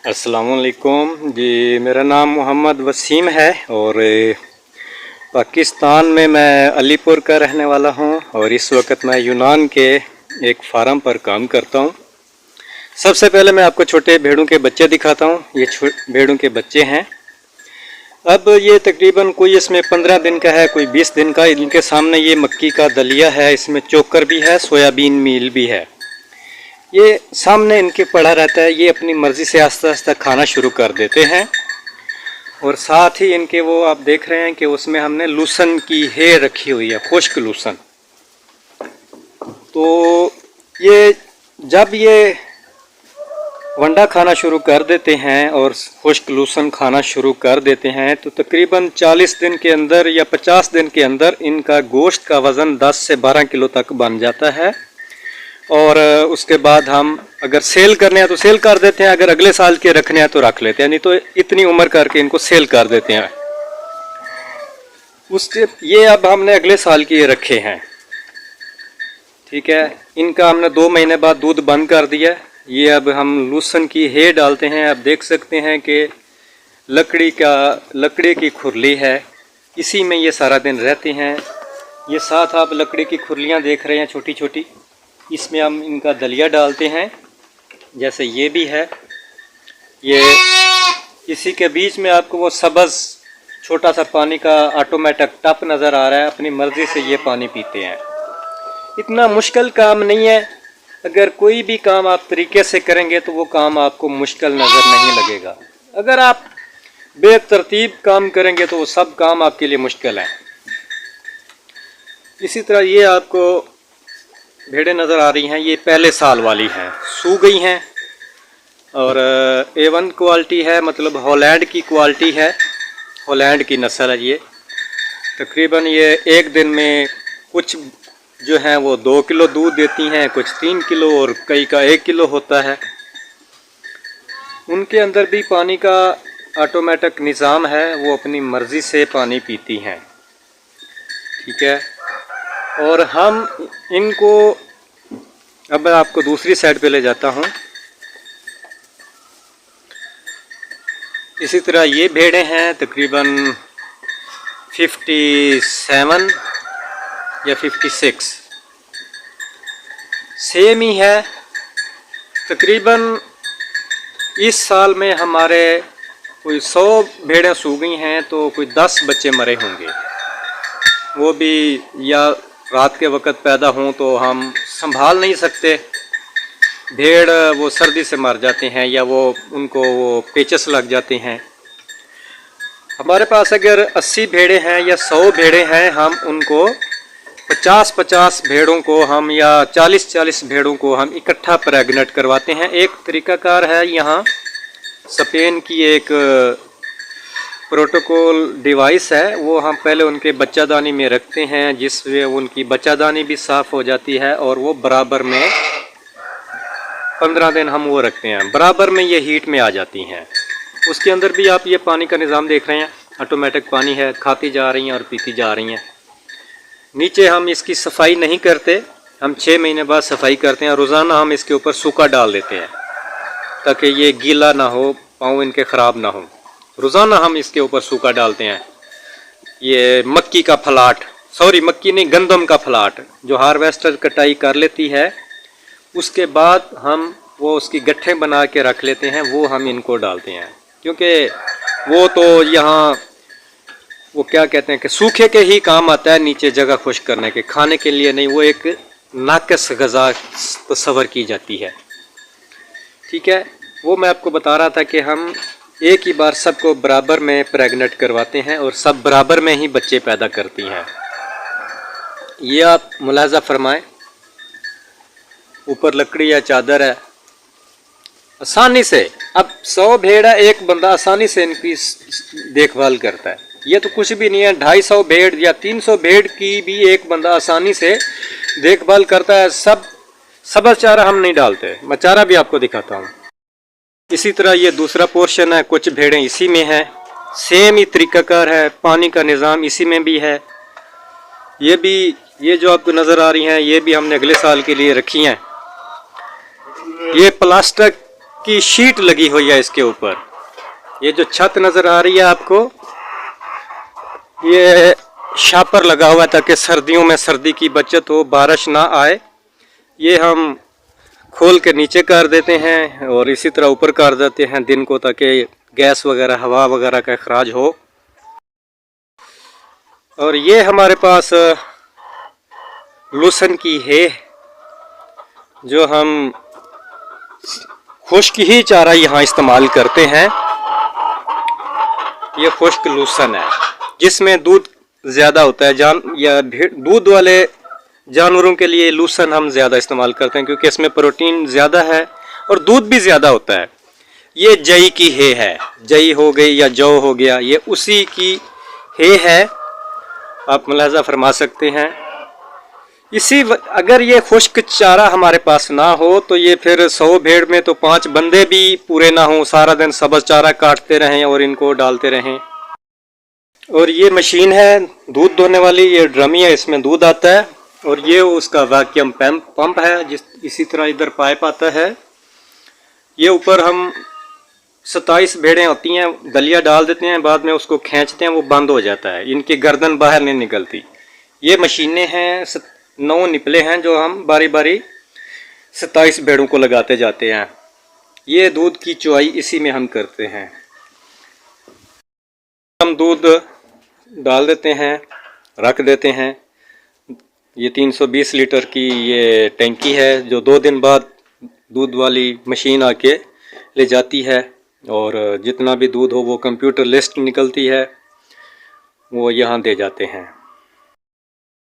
अस्सलामुअलैकुम जी। मेरा नाम मोहम्मद वसीम है और पाकिस्तान में मैं अलीपुर का रहने वाला हूं और इस वक्त मैं यूनान के एक फार्म पर काम करता हूं। सबसे पहले मैं आपको छोटे भेड़ों के बच्चे दिखाता हूं। ये भेड़ों के बच्चे हैं। अब ये तकरीबन कोई इसमें 15 दिन का है, कोई 20 दिन का। इनके सामने ये मक्की का दलिया है, इसमें चोकर भी है, सोयाबीन मील भी है। ये सामने इनके पड़ा रहता है। ये अपनी मर्ज़ी से आस्ता आस्ता खाना शुरू कर देते हैं और साथ ही इनके वो आप देख रहे हैं कि उसमें हमने लूसन की हे रखी हुई है, खुश्क लूसन। तो ये जब ये वंडा खाना शुरू कर देते हैं और खुश्क लूसन खाना शुरू कर देते हैं तो तकरीबन 40 दिन के अंदर या 50 दिन के अंदर इनका गोश्त का वज़न 10 से 12 किलो तक बन जाता है। और उसके बाद हम अगर सेल करने हैं तो सेल कर देते हैं, अगर अगले साल के रखने हैं तो रख लेते हैं, नहीं तो इतनी उम्र करके इनको सेल कर देते हैं। उसके ये अब हमने अगले साल के ये रखे हैं, ठीक है। इनका हमने 2 महीने बाद दूध बंद कर दिया। ये अब हम लूसन की हे डालते हैं। आप देख सकते हैं कि लकड़ी की खुरली है, इसी में ये सारा दिन रहते हैं। ये साथ आप लकड़ी की खुरलियाँ देख रहे हैं छोटी छोटी, इसमें हम इनका दलिया डालते हैं। जैसे ये भी है, ये इसी के बीच में आपको वो सब्ज़ छोटा सा पानी का ऑटोमेटिक टप नज़र आ रहा है। अपनी मर्ज़ी से ये पानी पीते हैं। इतना मुश्किल काम नहीं है। अगर कोई भी काम आप तरीके से करेंगे तो वो काम आपको मुश्किल नज़र नहीं लगेगा। अगर आप बेतरतीब काम करेंगे तो वो सब काम आपके लिए मुश्किल है। इसी तरह ये आपको भेड़ें नज़र आ रही हैं, ये पहले साल वाली हैं, सू गई हैं और A1 क्वालिटी है, मतलब हॉलैंड की क्वालिटी है, हॉलैंड की नस्ल है ये। तकरीबन ये एक दिन में कुछ जो हैं वो 2 किलो दूध देती हैं, कुछ 3 किलो और कई का 1 किलो होता है। उनके अंदर भी पानी का ऑटोमेटिक निज़ाम है, वो अपनी मर्ज़ी से पानी पीती हैं, ठीक है। और हम इनको अब मैं आपको दूसरी साइड पे ले जाता हूँ। इसी तरह ये भेड़ें हैं, तकरीबन 57 या 56 सेम ही है। तकरीबन इस साल में हमारे कोई 100 भेड़ें सू गई हैं तो कोई 10 बच्चे मरे होंगे। वो भी या रात के वक़्त पैदा हों तो हम संभाल नहीं सकते, भेड़ वो सर्दी से मर जाते हैं या वो उनको वो पेचस लग जाते हैं। हमारे पास अगर 80 भेड़ें हैं या 100 भेड़ें हैं, हम उनको 50-50 भेड़ों को हम या 40-40 भेड़ों को हम इकट्ठा प्रेग्नेंट करवाते हैं। एक तरीक़ाकार है, यहाँ स्पेन की एक प्रोटोकॉल डिवाइस है, वो हम पहले उनके बच्चादानी में रखते हैं, जिससे उनकी बच्चादानी भी साफ़ हो जाती है और वो बराबर में 15 दिन हम वो रखते हैं, बराबर में ये हीट में आ जाती हैं। उसके अंदर भी आप ये पानी का निज़ाम देख रहे हैं, ऑटोमेटिक पानी है, खाती जा रही हैं और पीती जा रही हैं। नीचे हम इसकी सफाई नहीं करते, हम 6 महीने बाद सफाई करते हैं। रोज़ाना हम इसके ऊपर सूखा डाल देते हैं ताकि ये गीला ना हो, पाँव इनके ख़राब ना हो। रोज़ाना हम इसके ऊपर सूखा डालते हैं। ये मक्की का फलाट, सॉरी मक्की नहीं, गंदम का फलाट जो हार्वेस्टर कटाई कर लेती है, उसके बाद हम वो उसकी गट्ठे बना के रख लेते हैं, वो हम इनको डालते हैं। क्योंकि वो तो यहाँ वो क्या कहते हैं कि सूखे के ही काम आता है, नीचे जगह खुश्क करने के, खाने के लिए नहीं। वो एक नाक़िस ग़ज़ा तस्वर की जाती है, ठीक है। वो मैं आपको बता रहा था कि हम एक ही बार सबको बराबर में प्रेग्नेंट करवाते हैं और सब बराबर में ही बच्चे पैदा करती हैं। ये आप मुलाज़ा फरमाएं, ऊपर लकड़ी या चादर है, आसानी से अब 100 भेड़ है, एक बंदा आसानी से इनकी देखभाल करता है। ये तो कुछ भी नहीं है, 250 भेड़ या 300 भेड़ की भी एक बंदा आसानी से देखभाल करता है। सब चारा हम नहीं डालते, मैं चारा भी आपको दिखाता हूँ। इसी तरह ये दूसरा पोर्शन है, कुछ भेड़ें इसी में है, सेम ही तरीक़ाकार है, पानी का निज़ाम इसी में भी है। ये भी, ये जो आपको नज़र आ रही हैं, ये भी हमने अगले साल के लिए रखी हैं। ये प्लास्टिक की शीट लगी हुई है इसके ऊपर। ये जो छत नज़र आ रही है आपको, ये शापर लगा हुआ है ताकि सर्दियों में सर्दी की बचत हो, बारिश ना आए। ये हम खोल के नीचे कर देते हैं और इसी तरह ऊपर कर देते हैं दिन को, ताकि गैस वगैरह हवा वगैरह का अखराज हो। और ये हमारे पास लूसन की है, जो हम खुश्क ही चारा यहाँ इस्तेमाल करते हैं। ये खुश्क लूसन है जिसमें दूध ज़्यादा होता है। या दूध वाले जानवरों के लिए लूसन हम ज़्यादा इस्तेमाल करते हैं क्योंकि इसमें प्रोटीन ज़्यादा है और दूध भी ज़्यादा होता है। ये जई की है, जई हो गई या जौ हो गया, ये उसी की है, आप मुलाहजा फरमा सकते हैं। अगर ये खुश्क चारा हमारे पास ना हो तो ये फिर 100 भेड़ में तो 5 बंदे भी पूरे ना हों, सारा दिन सब्ज़ चारा काटते रहें और इनको डालते रहें। और ये मशीन है दूध दोने वाली, ये ड्रमी है, इसमें दूध आता है। और ये उसका वैक्यूम पंप है, इसी तरह इधर पाइप आता है। ये ऊपर हम 27 भेड़ें होती हैं, दलिया डाल देते हैं, बाद में उसको खींचते हैं, वो बंद हो जाता है, इनकी गर्दन बाहर नहीं निकलती। ये मशीनें हैं, 9 निपले हैं जो हम बारी बारी 27 भेड़ों को लगाते जाते हैं। ये दूध की चुआई इसी में हम करते हैं। हम दूध डाल देते हैं, रख देते हैं। ये 320 लीटर की ये टैंकी है जो 2 दिन बाद दूध वाली मशीन आके ले जाती है और जितना भी दूध हो वो कंप्यूटर लिस्ट निकलती है, वो यहाँ दे जाते हैं।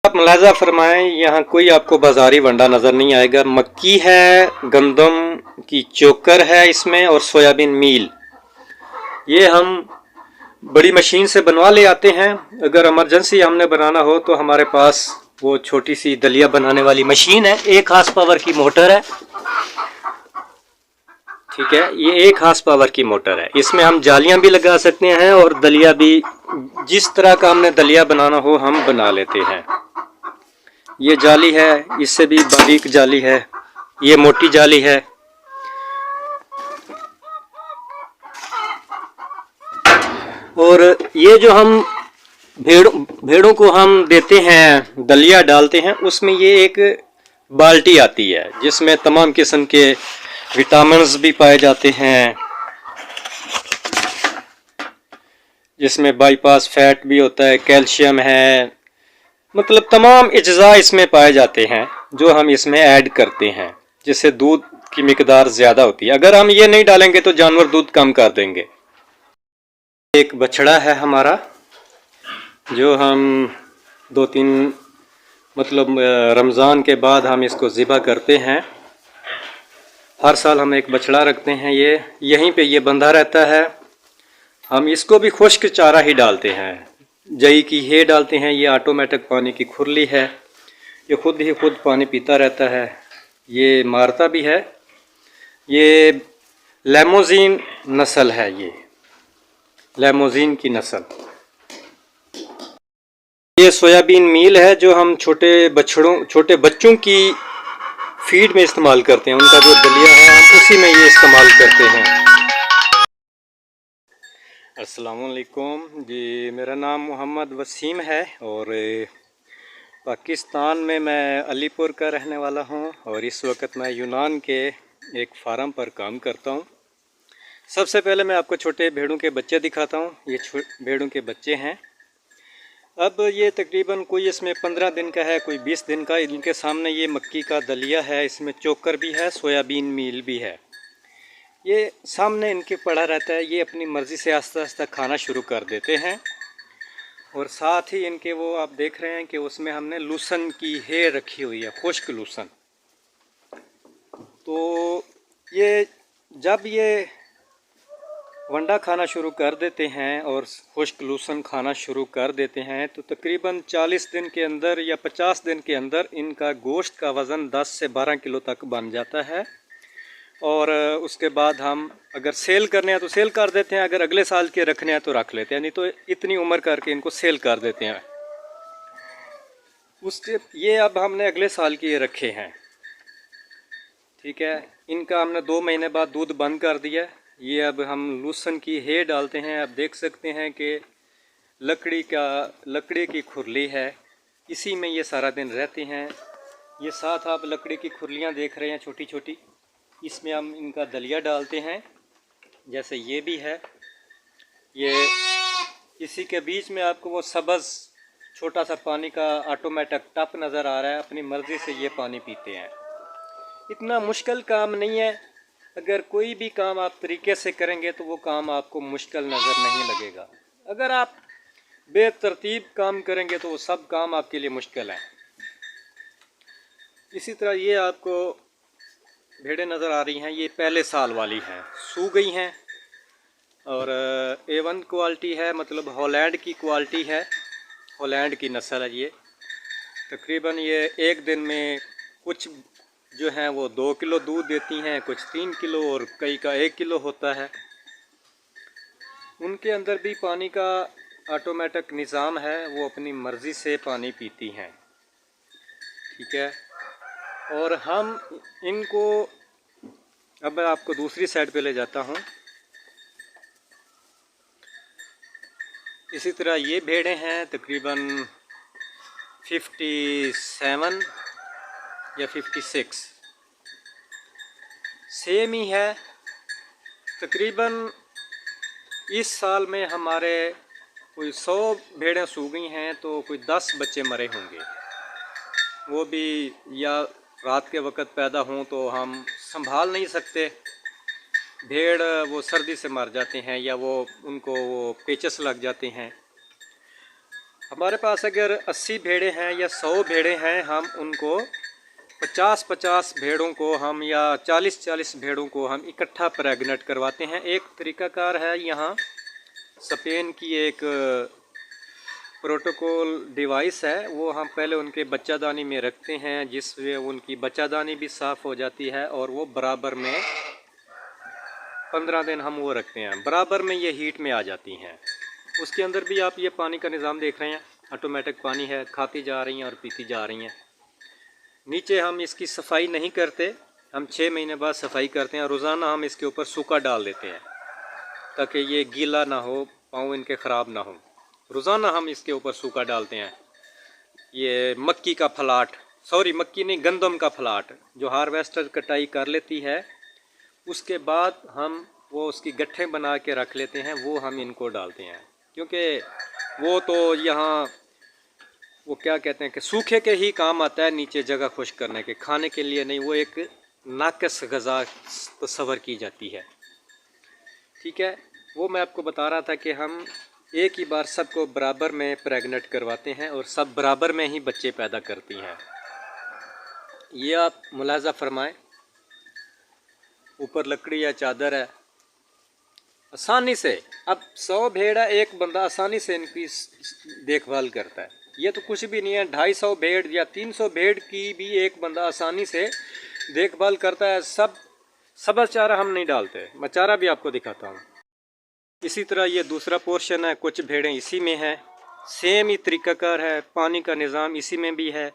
आप मुलाजा फरमाएं, यहाँ कोई आपको बाजारी वंडा नज़र नहीं आएगा। मक्की है, गंदम की चोकर है इसमें और सोयाबीन मील। ये हम बड़ी मशीन से बनवा ले आते हैं। अगर इमरजेंसी हमने बनाना हो तो हमारे पास वो छोटी सी दलिया बनाने वाली मशीन है, 1 हार्स पावर की मोटर है। ठीक है, ये 1 हार्स पावर की मोटर है। इसमें हम जालियां भी लगा सकते हैं और दलिया भी, जिस तरह का हमने दलिया बनाना हो हम बना लेते हैं। ये जाली है, इससे भी बारीक जाली है, ये मोटी जाली है। और ये जो हम भेड़ों को हम देते हैं, दलिया डालते हैं, उसमें ये एक बाल्टी आती है जिसमें तमाम किस्म के विटामिन्स भी पाए जाते हैं, जिसमें बाईपास फैट भी होता है, कैल्शियम है, मतलब तमाम अज्जा इसमें पाए जाते हैं जो हम इसमें ऐड करते हैं, जिससे दूध की मिकदार ज़्यादा होती है। अगर हम ये नहीं डालेंगे तो जानवर दूध कम कर देंगे। एक बछड़ा है हमारा जो हम 2-3 मतलब रमज़ान के बाद हम इसको ज़िबा करते हैं। हर साल हम एक बछड़ा रखते हैं, ये यहीं पे ये बंधा रहता है। हम इसको भी खुश्क चारा ही डालते हैं, जई की है डालते हैं। ये ऑटोमेटिक पानी की खुरली है, ये खुद ही खुद पानी पीता रहता है, ये मारता भी है। ये लेमोजीन नस्ल है, ये लेमोजीन की नस्ल। ये सोयाबीन मील है जो हम छोटे बच्चों की फीड में इस्तेमाल करते हैं। उनका जो दलिया है हम उसी में ये इस्तेमाल करते हैं। अस्सलामुअलैकुम जी, मेरा नाम मोहम्मद वसीम है और पाकिस्तान में मैं अलीपुर का रहने वाला हूँ और इस वक्त मैं यूनान के एक फार्म पर काम करता हूँ। सबसे पहले मैं आपको छोटे भेड़ों के बच्चे दिखाता हूँ। ये भेड़ों के बच्चे हैं। अब ये तकरीबन कोई इसमें 15 दिन का है, कोई 20 दिन का। इनके सामने ये मक्की का दलिया है, इसमें चोकर भी है, सोयाबीन मील भी है। ये सामने इनके पड़ा रहता है, ये अपनी मर्ज़ी से आस्ता आस्ता खाना शुरू कर देते हैं। और साथ ही इनके वो आप देख रहे हैं कि उसमें हमने लूसन की है रखी हुई है, खुश्क लूसन। तो ये जब ये वंडा खाना शुरू कर देते हैं और खुश्क लूसन खाना शुरू कर देते हैं तो तकरीबन 40 दिन के अंदर या 50 दिन के अंदर इनका गोश्त का वज़न 10 से 12 किलो तक बन जाता है। और उसके बाद हम अगर सेल करने हैं तो सेल कर देते हैं, अगर अगले साल के रखने हैं तो रख लेते हैं, नहीं तो इतनी उम्र करके इनको सेल कर देते हैं। उसके ये अब हमने अगले साल के रखे हैं। ठीक है, इनका हमने 2 महीने बाद दूध बंद कर दिया। ये अब हम लूसन की हे डालते हैं। आप देख सकते हैं कि लकड़ी की खुरली है, इसी में ये सारा दिन रहते हैं। ये साथ आप लकड़ी की खुरलियाँ देख रहे हैं छोटी छोटी, इसमें हम इनका दलिया डालते हैं। जैसे ये भी है, ये इसी के बीच में आपको वो सब्ज़ छोटा सा पानी का ऑटोमेटिक टप नज़र आ रहा है। अपनी मर्ज़ी से ये पानी पीते हैं। इतना मुश्किल काम नहीं है। अगर कोई भी काम आप तरीके से करेंगे तो वो काम आपको मुश्किल नज़र नहीं लगेगा। अगर आप बेतरतीब काम करेंगे तो वो सब काम आपके लिए मुश्किल है। इसी तरह ये आपको भेड़ें नज़र आ रही हैं, ये पहले साल वाली हैं, सू गई हैं और A1 क्वालिटी है, मतलब हॉलैंड की क्वालिटी है, हॉलैंड की नस्ल है ये। तकरीबन ये एक दिन में कुछ जो हैं वो 2 किलो दूध देती हैं, कुछ 3 किलो और कई का 1 किलो होता है। उनके अंदर भी पानी का ऑटोमेटिक निज़ाम है, वो अपनी मर्ज़ी से पानी पीती हैं, ठीक है। और हम इनको, अब मैं आपको दूसरी साइड पे ले जाता हूँ। इसी तरह ये भेड़ें हैं, तकरीबन 57 या 56 सेम ही है। तकरीबन इस साल में हमारे कोई 100 भेड़ें सू गई हैं, तो कोई 10 बच्चे मरे होंगे। वो भी या रात के वक़्त पैदा हों तो हम संभाल नहीं सकते। भेड़ वो सर्दी से मर जाते हैं या वो उनको वो पेचस लग जाते हैं। हमारे पास अगर 80 भेड़ें हैं या 100 भेड़ें हैं, हम उनको 50-50 भेड़ों को हम या 40-40 भेड़ों को हम इकट्ठा प्रेग्नेंट करवाते हैं। एक तरीक़ाकार है, यहाँ स्पेन की एक प्रोटोकॉल डिवाइस है, वो हम पहले उनके बच्चादानी में रखते हैं, जिससे उनकी बच्चादानी भी साफ़ हो जाती है और वो बराबर में 15 दिन हम वो रखते हैं, बराबर में ये हीट में आ जाती हैं। उसके अंदर भी आप ये पानी का निज़ाम देख रहे हैं, ऑटोमेटिक पानी है, खाती जा रही हैं और पीती जा रही हैं। नीचे हम इसकी सफाई नहीं करते, हम 6 महीने बाद सफाई करते हैं। रोज़ाना हम इसके ऊपर सूखा डाल देते हैं ताकि ये गीला ना हो, पाँव इनके ख़राब ना हो। रोज़ाना हम इसके ऊपर सूखा डालते हैं। ये मक्की का फलाट, सॉरी मक्की नहीं, गंदम का फलाट जो हार्वेस्टर कटाई कर लेती है, उसके बाद हम वो उसकी गट्ठें बना के रख लेते हैं, वो हम इनको डालते हैं। क्योंकि वो तो यहाँ वो क्या कहते हैं कि सूखे के ही काम आता है, नीचे जगह खुश्क करने के, खाने के लिए नहीं। वो एक नाक़िस ग़ज़ा तस्वर की जाती है, ठीक है। वो मैं आपको बता रहा था कि हम एक ही बार सबको बराबर में प्रेग्नेंट करवाते हैं और सब बराबर में ही बच्चे पैदा करती हैं। ये आप मुलाज़ा फरमाएं, ऊपर लकड़ी या चादर है, आसानी से अब 100 भेड़ है, एक बंदा आसानी से इनकी देखभाल करता है। ये तो कुछ भी नहीं है, 250 भेड़ या 300 भेड़ की भी एक बंदा आसानी से देखभाल करता है। सब चारा हम नहीं डालते, मैं चारा भी आपको दिखाता हूँ। इसी तरह ये दूसरा पोर्शन है, कुछ भेड़ें इसी में है, सेम ही तरीक़ाकार है, पानी का निज़ाम इसी में भी है।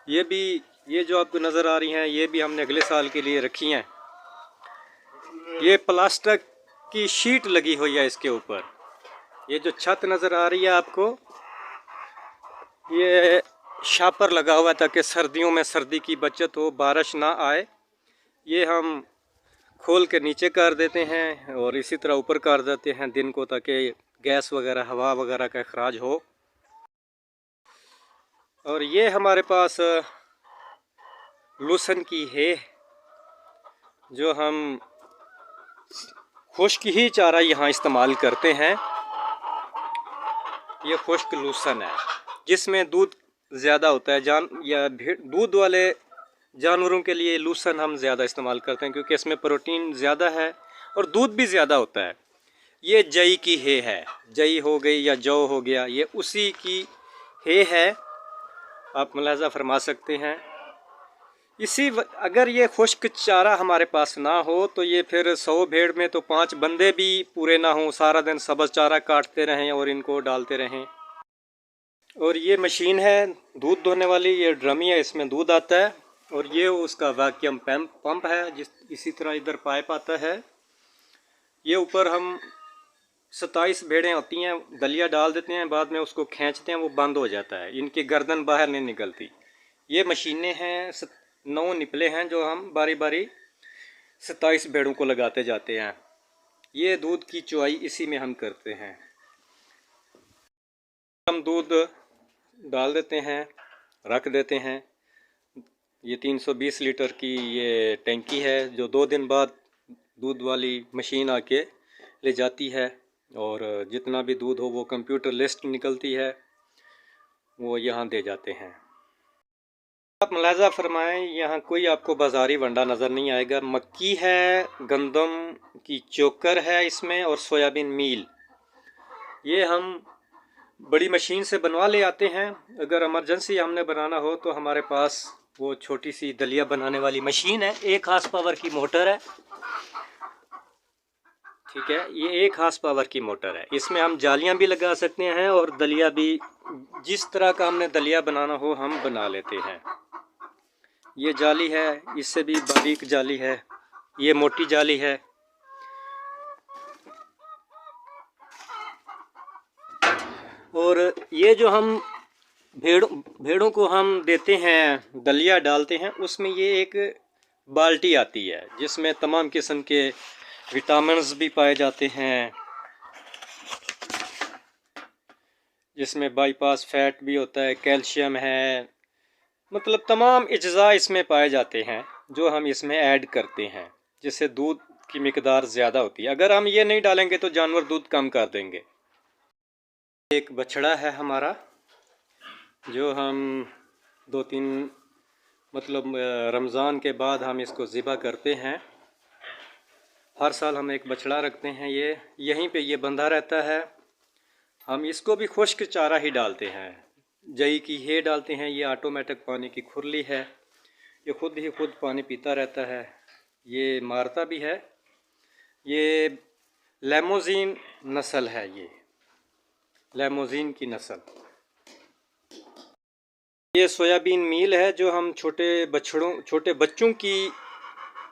ये भी, ये जो आपको नज़र आ रही हैं, ये भी हमने अगले साल के लिए रखी हैं। ये प्लास्टिक की शीट लगी हुई है इसके ऊपर। ये जो छत नज़र आ रही है आपको, ये शापर लगा हुआ है ताकि सर्दियों में सर्दी की बचत हो, बारिश ना आए। ये हम खोल के नीचे कर देते हैं और इसी तरह ऊपर कर देते हैं दिन को, ताकि गैस वगैरह, हवा वगैरह का अखराज हो। और ये हमारे पास लूसन की है, जो हम खुश्क ही चारा यहाँ इस्तेमाल करते हैं। ये खुश्क लूसन है जिसमें दूध ज़्यादा होता है। दूध वाले जानवरों के लिए लूसन हम ज़्यादा इस्तेमाल करते हैं, क्योंकि इसमें प्रोटीन ज़्यादा है और दूध भी ज़्यादा होता है। ये जई की है, जई हो गई या जौ हो गया, ये उसी की है, आप मुलाज़ा फरमा सकते हैं। अगर ये खुश्क चारा हमारे पास ना हो तो ये फिर 100 भेड़ में तो 5 बंदे भी पूरे ना हों, सारा दिन सब्ज़ चारा काटते रहें और इनको डालते रहें। और ये मशीन है दूध धोने वाली, ये ड्रमी है, इसमें दूध आता है। और ये उसका वैक्यूम पंप है। इसी तरह इधर पाइप आता है। ये ऊपर हम 27 भेड़ें होती हैं, दलिया डाल देते हैं, बाद में उसको खींचते हैं, वो बंद हो जाता है, इनकी गर्दन बाहर नहीं निकलती। ये मशीनें हैं, 9 निपले हैं जो हम बारी बारी 27 भेड़ों को लगाते जाते हैं। ये दूध की चुआई इसी में हम करते हैं। हम दूध डाल देते हैं, रख देते हैं। ये 320 लीटर की ये टैंकी है जो 2 दिन बाद दूध वाली मशीन आके ले जाती है, और जितना भी दूध हो वो कंप्यूटर लिस्ट निकलती है, वो यहाँ दे जाते हैं। आप मुलाजा फरमाएं, यहाँ कोई आपको बाज़ारी वंडा नज़र नहीं आएगा। मक्की है, गंदम की चोकर है इसमें, और सोयाबीन मील। ये हम बड़ी मशीन से बनवा ले आते हैं। अगर इमरजेंसी हमने बनाना हो तो हमारे पास वो छोटी सी दलिया बनाने वाली मशीन है, 1 हार्स पावर की मोटर है। ठीक है, ये 1 हार्स पावर की मोटर है। इसमें हम जालियां भी लगा सकते हैं और दलिया भी, जिस तरह का हमने दलिया बनाना हो हम बना लेते हैं। ये जाली है, इससे भी बारीक जाली है, ये मोटी जाली है। और ये जो हम भेड़ों को हम देते हैं, दलिया डालते हैं, उसमें ये एक बाल्टी आती है जिसमें तमाम किस्म के विटामिन्स भी पाए जाते हैं, जिसमें बाईपास फैट भी होता है, कैल्शियम है, मतलब तमाम अज्जा इसमें पाए जाते हैं जो हम इसमें ऐड करते हैं, जिससे दूध की मिकदार ज़्यादा होती है। अगर हम ये नहीं डालेंगे तो जानवर दूध कम कर देंगे। एक बछड़ा है हमारा जो हम 2-3 मतलब रमज़ान के बाद हम इसको ज़िबा करते हैं। हर साल हम एक बछड़ा रखते हैं, ये यहीं पे ये बंधा रहता है। हम इसको भी खुश्क चारा ही डालते हैं, जई की हे डालते हैं। ये ऑटोमेटिक पानी की खुरली है, ये खुद ही खुद पानी पीता रहता है, ये मारता भी है। ये लेमोजीन नस्ल है, ये लेमोजीन की नस्ल। ये सोयाबीन मील है जो हम छोटे बच्चों की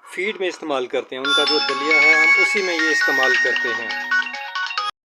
फीड में इस्तेमाल करते हैं। उनका जो दलिया है हम उसी में ये इस्तेमाल करते हैं।